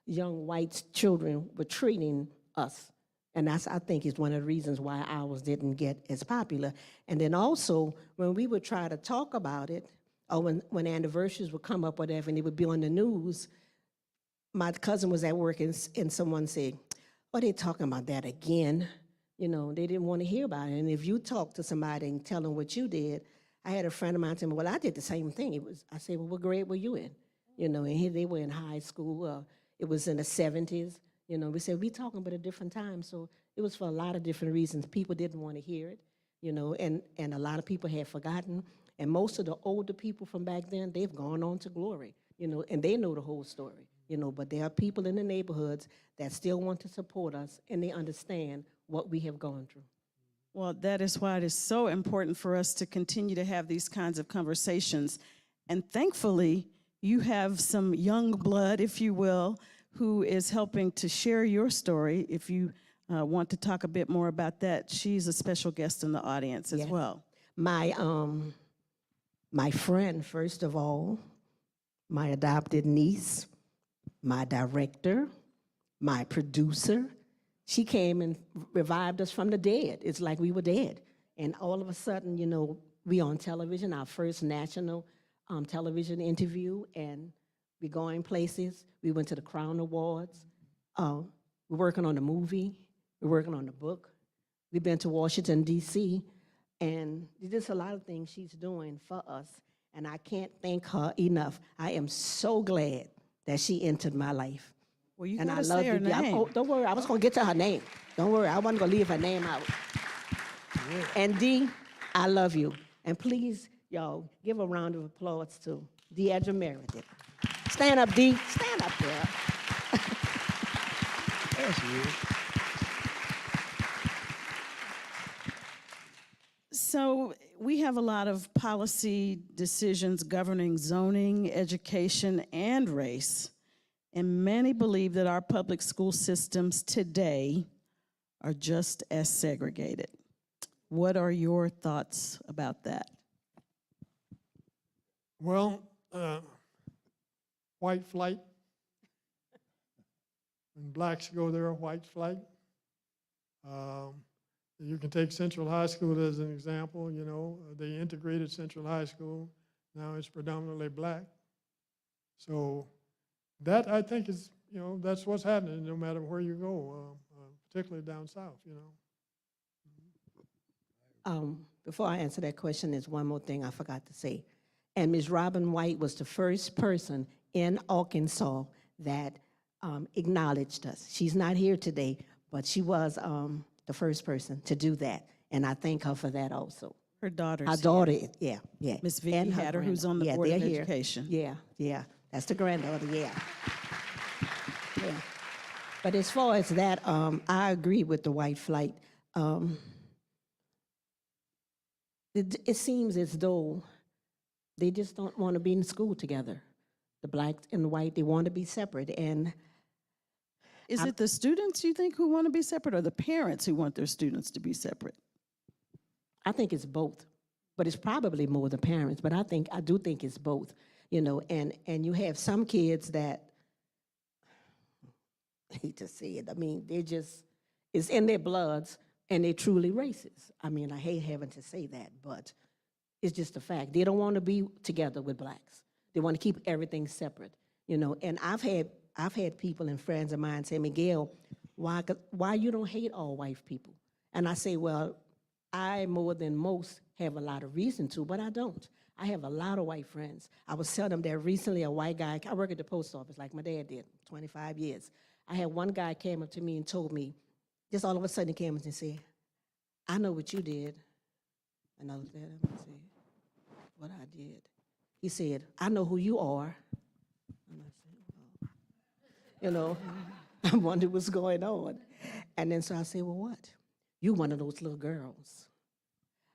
young white children were treating us And that's, I think, is one of the reasons why ours didn't get as popular. And then also, when we would try to talk about it, or when anniversaries would come up, whatever, and it would be on the news, my cousin was at work and someone said, "Oh, they talking about that again." You know, they didn't want to hear about it. And if you talk to somebody and tell them what you did, I had a friend of mine tell me, "Well, I did the same thing." I said, "Well, what grade were you in?" You know, and they were in high school. It was in the 70s. You know, we said, we talking about a different time. So it was for a lot of different reasons. People didn't want to hear it, you know, and a lot of people had forgotten. And most of the older people from back then, they've gone on to glory, you know, and they know the whole story, you know. But there are people in the neighborhoods that still want to support us, and they understand what we have gone through. Well, that is why it is so important for us to continue to have these kinds of conversations. And thankfully, you have some young blood, if you will, who is helping to share your story. If you want to talk a bit more about that, she's a special guest in the audience as Yes. well. My friend, first of all, my adopted niece, my director, my producer, she came and revived us from the dead. It's like we were dead. And all of a sudden, you know, we on television, our first national television interview, and we're going places. We went to the Crown Awards. We're working on a movie. We're working on a book. We've been to Washington, D.C., and there's just a lot of things she's doing for us, and I can't thank her enough. I am so glad that she entered my life. Well, you And gotta I love say her you. name. Oh, don't worry, I was gonna get to her name. Don't worry, I wasn't gonna leave her name out. And Dee, I love you. And please, y'all, give a round of applause to Deidre Meredith. Stand up, Dee. Stand up there. There she is. So we have a lot of policy decisions governing zoning, education, and race. And many believe that our public school systems today are just as segregated. What are your thoughts about that? Well, white flight. When blacks go there, white flight. You can take Central High School as an example. You know, they integrated Central High School. Now it's predominantly black. So that, I think, is, you know, that's what's happening no matter where you go, particularly down south, you know. Before I answer that question, there's one more thing I forgot to say. And Ms. Robin White was the first person in Arkansas that acknowledged us. She's not here today, but she was the first person to do that. And I thank her for that also. Her daughter's Her here. daughter, yeah. Miss Vicky And her Hatter, who's on the granddaughter. Board of they're here. Education. Yeah. That's the granddaughter, yeah. But as far as that, I agree with the white flight. It seems as though they just don't want to be in school together. The black and the white, they want to be separate. And Is it the students, you think, who want to be separate, or the parents who want their students to be separate? I think it's both, but it's probably more the parents, but I do think it's both, you know, and you have some kids that, I hate to say it, I mean, it's in their bloods, and they're truly racist. I mean, I hate having to say that, but it's just a fact. They don't want to be together with blacks. They want to keep everything separate, you know, and I've had people and friends of mine say, Gail, why you don't hate all white people? And I say, well, I, more than most, have a lot of reason to, but I don't. I have a lot of white friends. I was telling them that recently a white guy, I work at the post office like my dad did, 25 years. I had one guy came up to me and told me, just all of a sudden he came up and said, I know what you did. And I looked at him and said, what I did? He said, I know who you are. And I said, oh. You know, I wondered what's going on. And then so I said, well, what? You one of those little girls.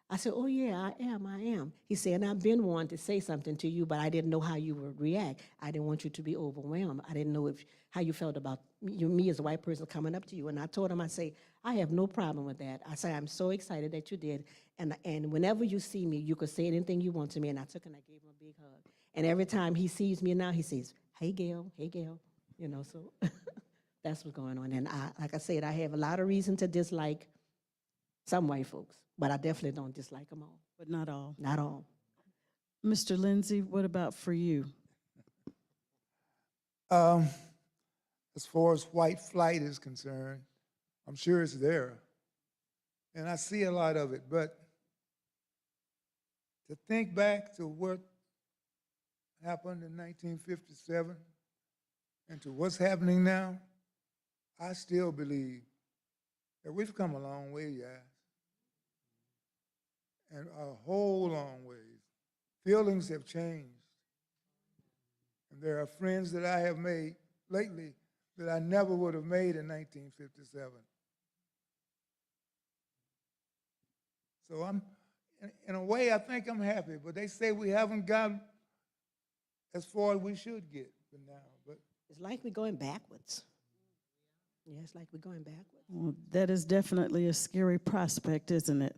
I said, oh, yeah, I am. He said, and I've been wanting to say something to you, but I didn't know how you would react. I didn't want you to be overwhelmed. I didn't know how you felt about me as a white person coming up to you. And I told him, I say, I have no problem with that. I say, I'm so excited that you did. And whenever you see me, you could say anything you want to me. And I took and I gave him a big hug. And every time he sees me now, he says, hey, Gail, you know, so. That's what's going on. And like I said, I have a lot of reason to dislike some white folks, but I definitely don't dislike them all. But not all. Not all. Mr. Lindsey, what about for you? As far as white flight is concerned, I'm sure it's there. And I see a lot of it, but to think back to what happened in 1957 and to what's happening now, I still believe that we've come a long way, guys. And a whole long way. Feelings have changed. And there are friends that I have made lately that I never would have made in 1957. So in a way, I think I'm happy, but they say we haven't gotten as far as we should get for now. But It's like we're going backwards. Yeah, it's like we're going backwards. Well, that is definitely a scary prospect, isn't it?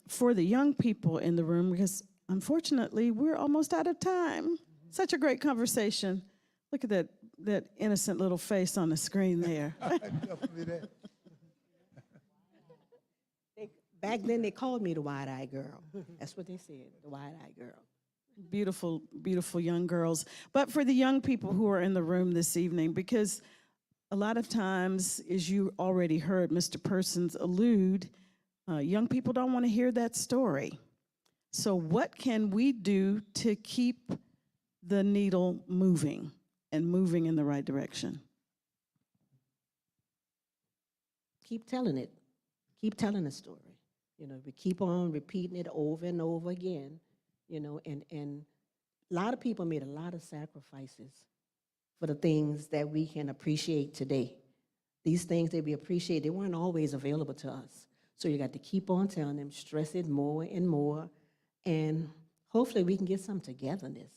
For the young people in the room, because unfortunately, we're almost out of time. Such a great conversation. Look at that innocent little face on the screen there. definitely that. Back then, they called me the wide-eyed girl. That's what they said, the wide-eyed girl. Beautiful, beautiful young girls. But for the young people who are in the room this evening, because a lot of times, as you already heard Mr. Persons allude, young people don't want to hear that story. So what can we do to keep the needle moving and moving in the right direction? Keep telling it. Keep telling the story. You know, we keep on repeating it over and over again, you know, and a lot of people made a lot of sacrifices for the things that we can appreciate today. These things that we appreciate, they weren't always available to us. So you got to keep on telling them, stress it more and more, and hopefully we can get some togetherness,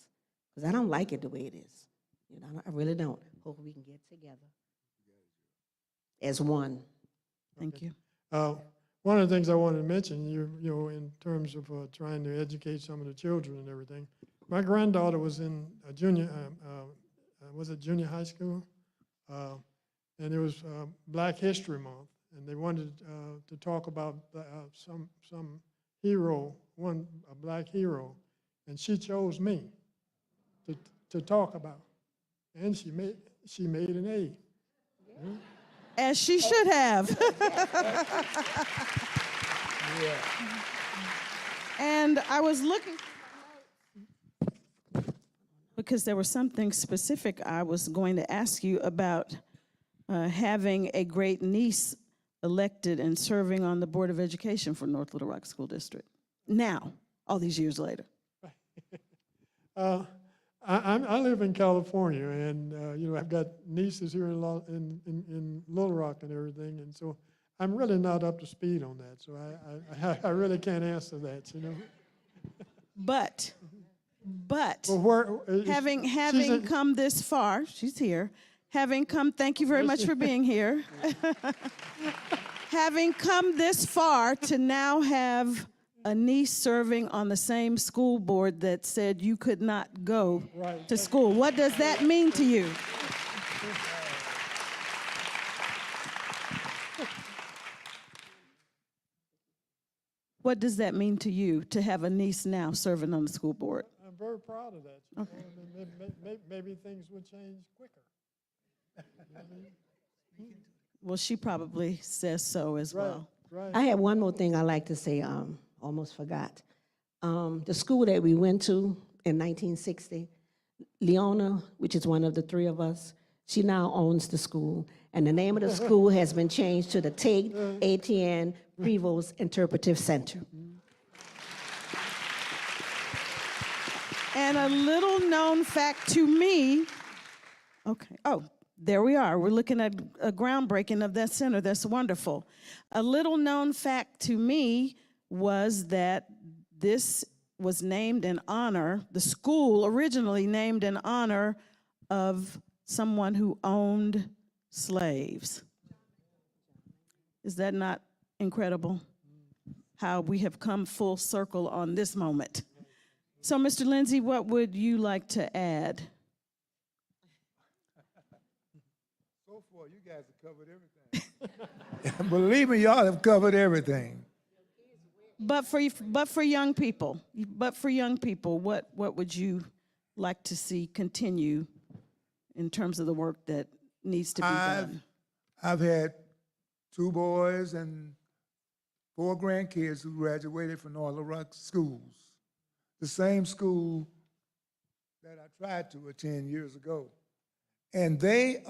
because I don't like it the way it is. You know, I really don't. Hopefully we can get together as one. Thank you. One of the things I wanted to mention, you know, in terms of trying to educate some of the children and everything, my granddaughter was in a junior, was it junior high school? And it was Black History Month, and they wanted to talk about some hero, a black hero, and she chose me to talk about, and she made an A. Yeah. As she should have. Yeah. And I was looking, because there was something specific I was going to ask you about having a great niece elected and serving on the Board of Education for North Little Rock School District. Now, all these years later. I live in California, and you know, I've got nieces here in Little Rock and everything, and so I'm really not up to speed on that. So I really can't answer that, you know. But Well, having come this far, she's here. Having come, thank you very much for being here. Having come this far to now have a niece serving on the same school board that said you could not go to school. What does that mean to you? What does that mean to you to have a niece now serving on the school board? I'm very proud of that. Okay. You know, maybe things would change quicker. Well, she probably says so as well. Right. I have one more thing I'd like to say, almost forgot. The school that we went to in 1960, Leona, which is one of the three of us, she now owns the school. And the name of the school has been changed to the Tate Etienne Prevost Interpretive Center. And a little known fact to me, okay, oh, there we are. We're looking at a groundbreaking of that center. That's wonderful. A little known fact to me was that this was named in honor, the school originally named in honor of someone who owned slaves. Is that not incredible? How we have come full circle on this moment. So, Mr. Lindsey, what would you like to add? So So far, you guys have covered everything. Believe me, y'all have covered everything. But for young people, what would you like to see continue in terms of the work that needs to be done? I've had 2 boys and 4 grandkids who graduated from North Little Rock schools, the same school that I tried to attend years ago. And they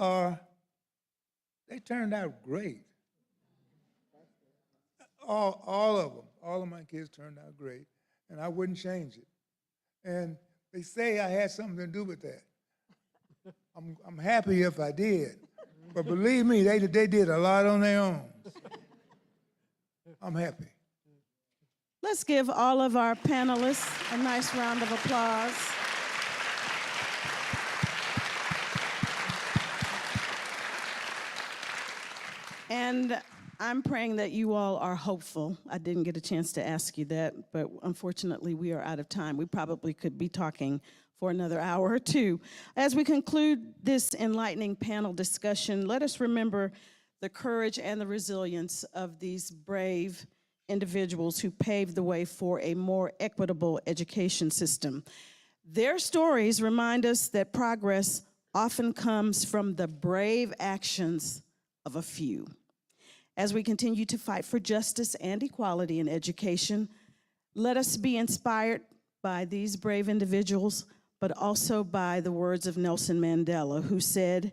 turned out great. All of them, all of my kids turned out great, and I wouldn't change it. And they say I had something to do with that. I'm happy if I did, but believe me, they did a lot on their own. I'm happy. Let's give all of our panelists a nice round of applause. And I'm praying that you all are hopeful. I didn't get a chance to ask you that, but unfortunately we are out of time. We probably could be talking for another hour or two. As we conclude this enlightening panel discussion, let us remember the courage and the resilience of these brave individuals who paved the way for a more equitable education system. Their stories remind us that progress often comes from the brave actions of a few. As we continue to fight for justice and equality in education, let us be inspired by these brave individuals, but also by the words of Nelson Mandela, who said,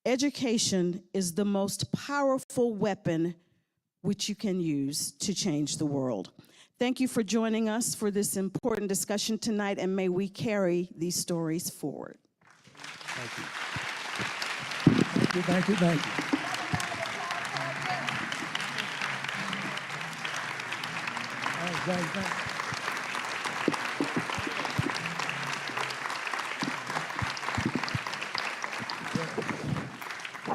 "Education is the most powerful weapon which you can use to change the world." Thank you for joining us for this important discussion tonight, and may we carry these stories forward. Thank you. Thank you, thank you, thank you. Thank you.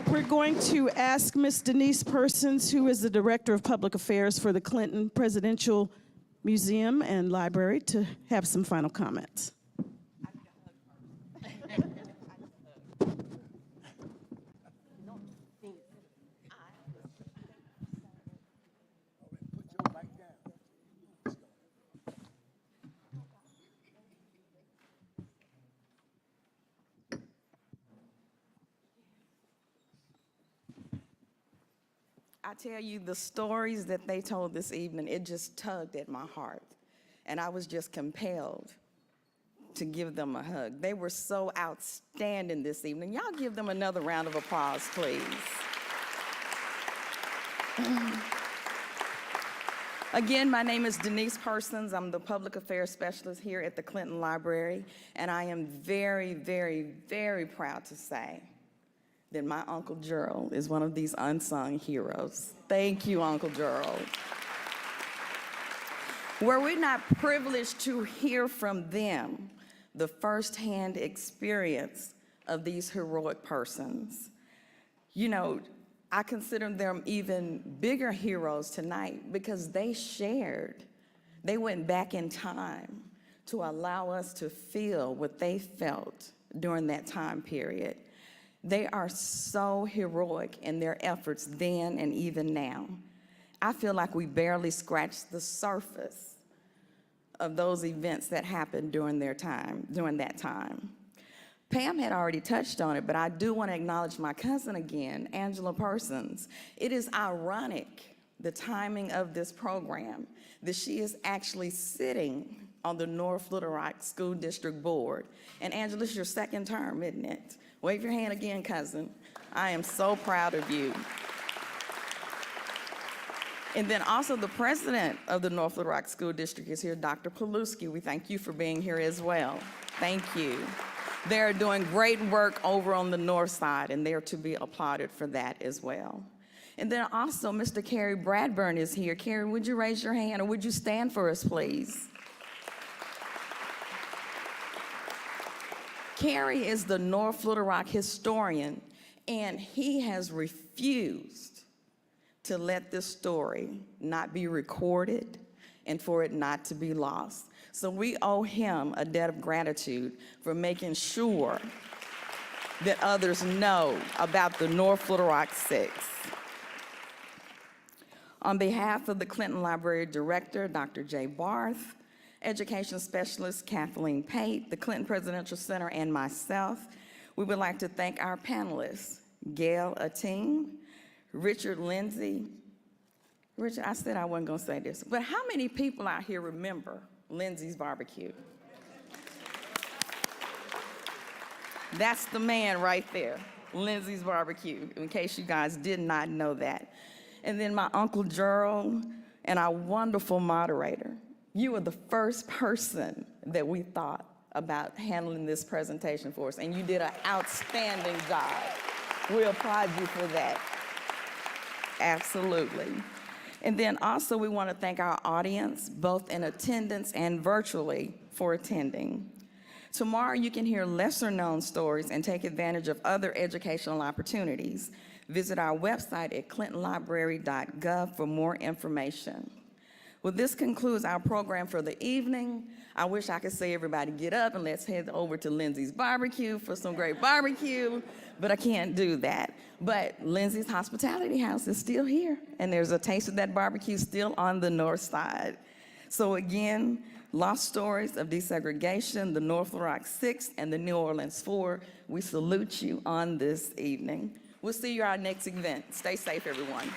We're going to ask Ms. Denise Persons, who is the Director of Public Affairs for the Clinton Presidential Museum and Library, to have some final comments. I tell you, the stories that they told this evening, it just tugged at my heart. And I was just compelled to give them a hug. They were so outstanding this evening. Y'all give them another round of applause, please. Again, my name is Denise Persons. I'm the Public Affairs Specialist here at the Clinton Library. And I am very, very, very proud to say that my Uncle Gerald is one of these unsung heroes. Thank you, Uncle Gerald. Were we not privileged to hear from them the firsthand experience of these heroic persons? You know, I consider them even bigger heroes tonight because they shared. They went back in time to allow us to feel what they felt during that time period. They are so heroic in their efforts then and even now. I feel like we barely scratched the surface of those events that happened during that time. Pam had already touched on it, but I do want to acknowledge my cousin again, Angela Persons. It is ironic, the timing of this program, that she is actually sitting on the North Little Rock School District Board. And Angela, it's your second term, isn't it? Wave your hand again, cousin. I am so proud of you. And then also the president of the North Little Rock School District is here, Dr. Paluski. We thank you for being here as well. Thank you. They're doing great work over on the north side, and they're to be applauded for that as well. And then also Mr. Kerry Bradburn is here. Kerry, would you raise your hand, or would you stand for us, please? Kerry is the North Little Rock historian, and he has refused to let this story not be recorded and for it not to be lost. So we owe him a debt of gratitude for making sure that others know about the North Little Rock Six. On behalf of the Clinton Library Director, Dr. Jay Barth, Education Specialist Kathleen Pate, the Clinton Presidential Center, and myself, we would like to thank our panelists, Gail, Etienne, Richard, Lindsey. Richard, I said I wasn't gonna say this, but how many people out here remember Lindsey's barbecue? That's the man right there, Lindsey's barbecue, in case you guys did not know that. And then my Uncle Gerald and our wonderful moderator. You were the first person that we thought about handling this presentation for us, and you did an outstanding job. We applaud you for that. Absolutely. And then also we want to thank our audience, both in attendance and virtually, for attending. Tomorrow you can hear lesser known stories and take advantage of other educational opportunities. Visit our website at clintonlibrary.gov for more information. Well, this concludes our program for the evening. I wish I could say everybody get up and let's head over to Lindsey's barbecue for some great barbecue, but I can't do that. But Lindsey's Hospitality House is still here, and there's a taste of that barbecue still on the north side. So again, Lost Stories of Desegregation, the North Little Rock Six, and the New Orleans Four, we salute you on this evening. We'll see you at our next event. Stay safe, everyone.